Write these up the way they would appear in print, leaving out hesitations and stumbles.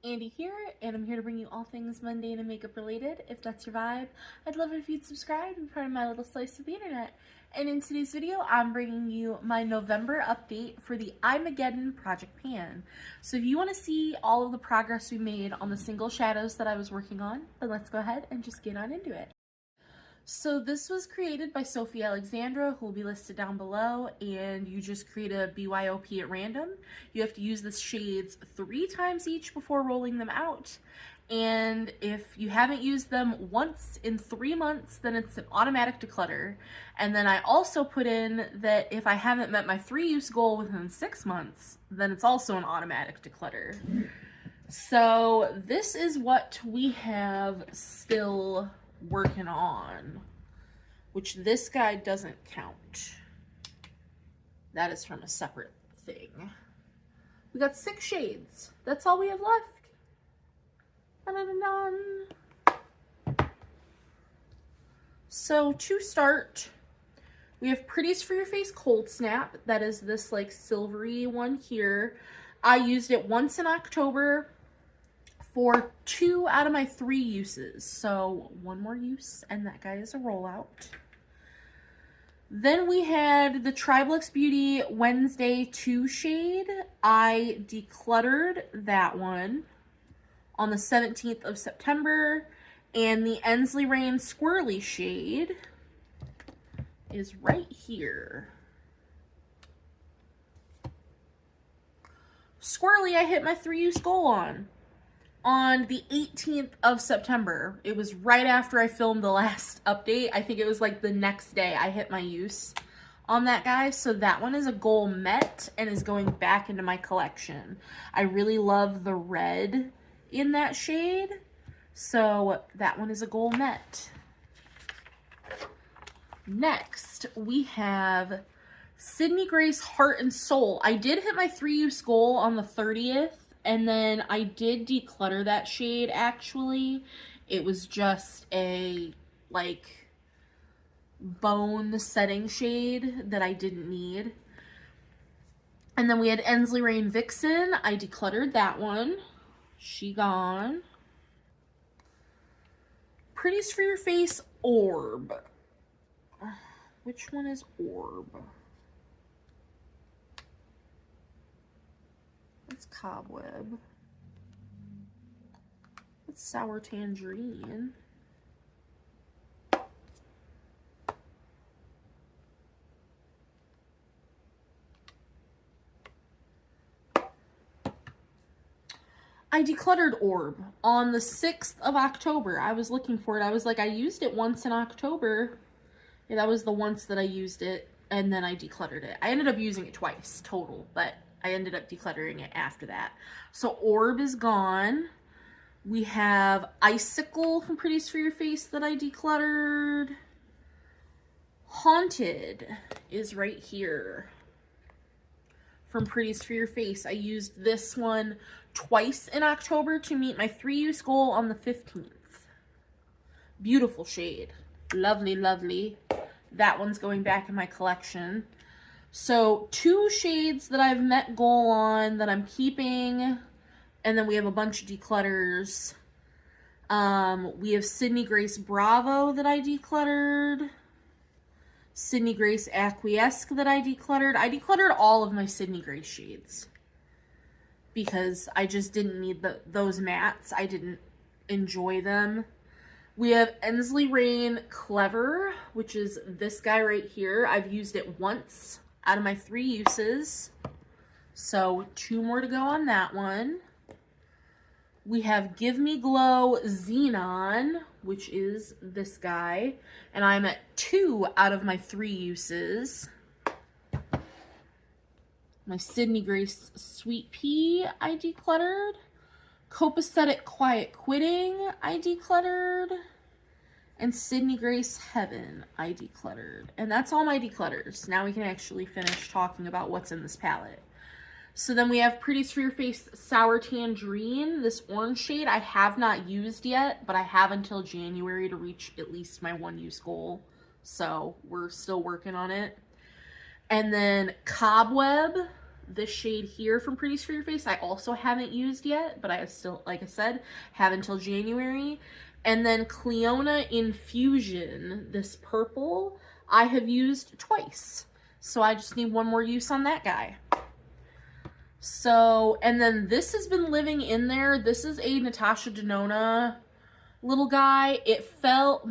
Andy here, and I'm here to bring you all things mundane and makeup related. If that's your vibe, I'd love it if you'd subscribe and be part of my little slice of the internet. And in today's video, I'm bringing you my November update for the Eyemageddon Project Pan. So if you want to see all of the progress we made on the single shadows that I was working on, then let's go ahead and just get on into it. So this was created by Sophie Alexandra, who will be listed down below, and you just create a BYOP at random. You have to use the shades 3 times each before rolling them out. And if you haven't used them once in 3 months, then it's an automatic declutter. And then I also put in that if I haven't met my 3-use goal within 6 months, then it's also an automatic declutter. So this is what we have still working on, which this guy doesn't count. That is from a separate thing. We got 6 shades. That's all we have left. So to start, we have Pretties for Your Face Cold Snap. That is this like silvery one here. I used it once in October for 2 out of my 3 uses. So 1 more use and that guy is a rollout. Then we had the Triblex Beauty Wednesday 2 shade. I decluttered that one on the 17th of September. And the Ensley Rain Squirrely shade is right here. Squirrely I hit my 3-use goal on the 18th of September. It was right after I filmed the last update. I think it was like the next day I hit my use on that guy. So that one is a goal met and is going back into my collection. I really love the red in that shade. So that one is a goal met. Next, we have Sydney Grace Heart and Soul. I did hit my 3-use goal on the 30th. And then I did declutter that shade, actually. It was just a, like, bone setting shade that I didn't need. And then we had Ensley Rain Vixen. I decluttered that one. She gone. Pretties for Your Face Orb. Which one is Orb? It's Cobweb. It's Sour Tangerine. I decluttered Orb on the 6th of October. I was looking for it. I was like, I used it once in October. Yeah, that was the once that I used it, and then I decluttered it. I ended up using it twice total, but I ended up decluttering it after that. So Orb is gone. We have Icicle from Pretties for Your Face that I decluttered. Haunted is right here from Pretties for Your Face. I used this one twice in October to meet my 3-use goal on the 15th. Beautiful shade. Lovely, lovely. That one's going back in my collection. So 2 shades that I've met goal on that I'm keeping, and then we have a bunch of declutters. We have Sydney Grace Bravo that I decluttered. Sydney Grace Acquiesce that I decluttered. I decluttered all of my Sydney Grace shades because I just didn't need those mattes. I didn't enjoy them. We have Ensley Rain Clever, which is this guy right here. I've used it once out of my 3 uses. So 2 more to go on that one. We have Give Me Glow Xenon, which is this guy. And I'm at 2 out of my 3 uses. My Sydney Grace Sweet Pea I decluttered. Copacetic Quiet Quitting I decluttered. And Sydney Grace Heaven I decluttered. And that's all my declutters. Now we can actually finish talking about what's in this palette. So then we have Pretties for Your Face Sour Tangerine. This orange shade I have not used yet, but I have until January to reach at least my 1-use goal. So we're still working on it. And then Cobweb this shade here from Pretties for Your Face I also haven't used yet, but I still, like I said, have until January. And then Cliona Infusion, this purple, I have used twice. So I just need one more use on that guy. So, and then this has been living in there. This is a Natasha Denona little guy. It fell,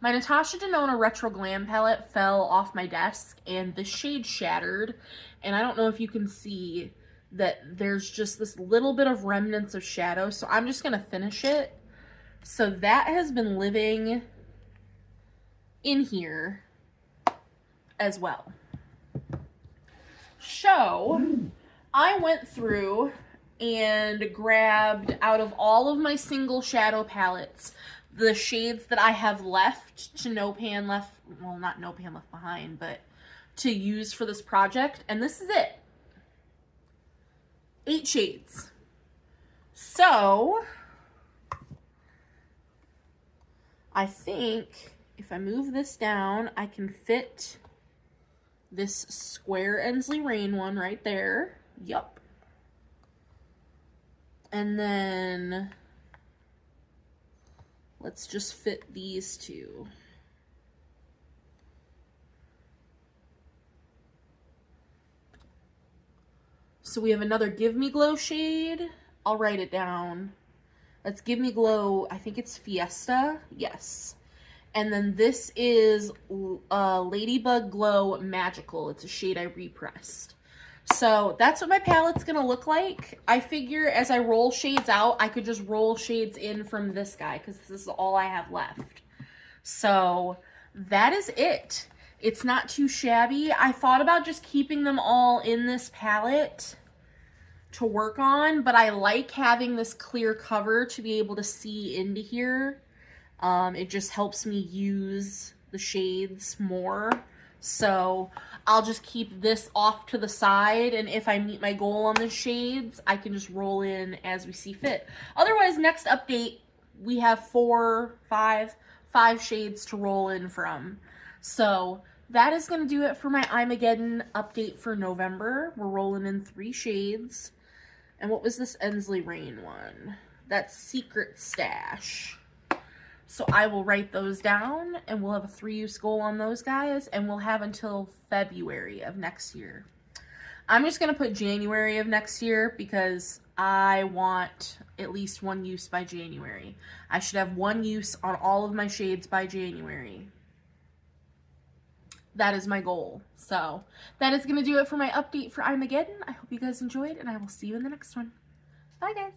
my Natasha Denona Retro Glam palette fell off my desk and the shade shattered. And I don't know if you can see that there's just this little bit of remnants of shadow. So I'm just going to finish it. So that has been living in here as well. So I went through and grabbed out of all of my single shadow palettes the shades that I have left to no pan left, well, not no pan left behind, but to use for this project. And this is it. 8 shades. So I think if I move this down, I can fit this square Ensley Rain one right there. Yup. And then let's just fit these two. So we have another Give Me Glow shade. I'll write it down. Let's Give Me Glow, I think it's Fiesta. Yes. And then this is Ladybug Glow Magical. It's a shade I repressed. So that's what my palette's gonna look like. I figure as I roll shades out, I could just roll shades in from this guy because this is all I have left. So that is it. It's not too shabby. I thought about just keeping them all in this palette to work on, but I like having this clear cover to be able to see into here. It just helps me use the shades more. So I'll just keep this off to the side, and if I meet my goal on the shades, I can just roll in as we see fit. Otherwise, next update, we have 5 shades to roll in from. So that is going to do it for my Eyemageddon update for November. We're rolling in 3 shades. And what was this Ensley Rain one? That's Secret Stash. So I will write those down, and we'll have a 3-use goal on those guys, and we'll have until February of next year. I'm just going to put January of next year because I want at least 1 use by January. I should have 1 use on all of my shades by January. That is my goal. So that is going to do it for my update for Eyemageddon. I hope you guys enjoyed, and I will see you in the next one. Bye, guys.